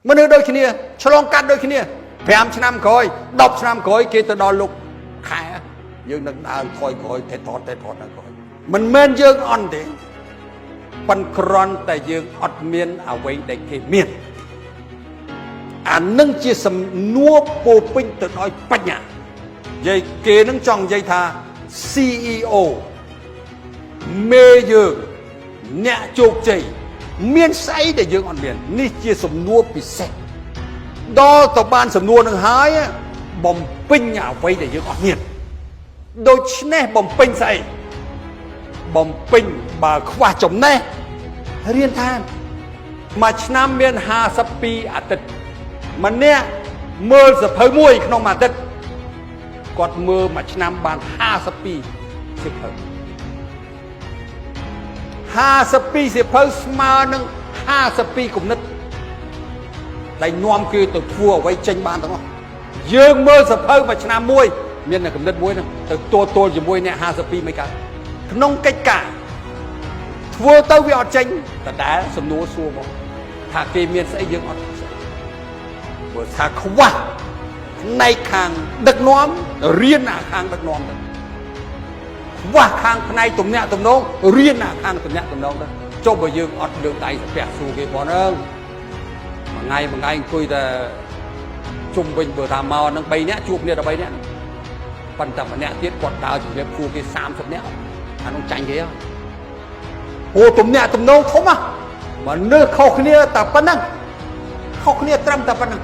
មនុស្សដូចគ្នាឆ្លងកាត់ដូចគ្នា5 ឆ្នាំក្រោយ10 ឆ្នាំក្រោយគេទៅដល់លោកខែយើងនឹងដើរថយក្រោយតែថតនៅក្រោយមិនមែនយើងអន់ទេប៉ុន្តែគ្រាន់តែយើងអត់មានអ្វីដែលគេមានអានឹងជាសំណួរពោពេញទៅដោយបញ្ញានិយាយគេនឹងចង់និយាយថា CEO មេយើងអ្នកជោគជ័យមានស្អីដែលយើងអត់មាននេះជាសំណួរពិសេសដល់ទៅបានសំណួរនឹងហើយបំពេញអ្វីដែលយើងអត់មានដូច្នេះបំពេញស្អីបំពេញបើខ្វះចំណេះរៀនតាមមួយឆ្នាំមាន52អាទិត្យម្នាក់មើលសភៅមួយក្នុងមួយអាទិត្យគាត់មើលមួយឆ្នាំបាន52សៀវភៅ52សៀវភៅស្មើនឹង52គំនិតដែលនាំគេទៅធ្វើអ្វីចេញបានទាំងអស់យើងមើលសភៅមួយឆ្នាំមួយមានតែគំនិតមួយហ្នឹងទៅទល់ជាមួយអ្នក52មិនកើតក្នុងកិច្ចការធ្វើទៅវាអត់ចេញដដែលសំណួរសួរមកថាគេមានស្អីយើងអត់បើថាខ្វះផ្នែកខាងដឹកនាំរៀនអាខាងដឹកនាំទៅខ្វះខាងផ្នែកទំនាក់ទំនងរៀនអាខាងទំនាក់ទំនងទៅចុះបើយើងអត់លើកដៃស្ពះសួរគេបងហ្នឹងមួយថ្ងៃអង្គុយតែជុំវិញបើថាមកហ្នឹង3នាក់ជួបគ្នា13នាក់ប៉ុន្តែម្នាក់ទៀតគាត់ដើរជំរាបសួរគេ30នាក់អានោះចាញ់គេហ៎អូទំនាក់ទំនងធំហ៎មនុស្សខុសគ្នាតែប៉ុណ្ណឹងខុសគ្នាត្រឹមតែប៉ុណ្ណឹង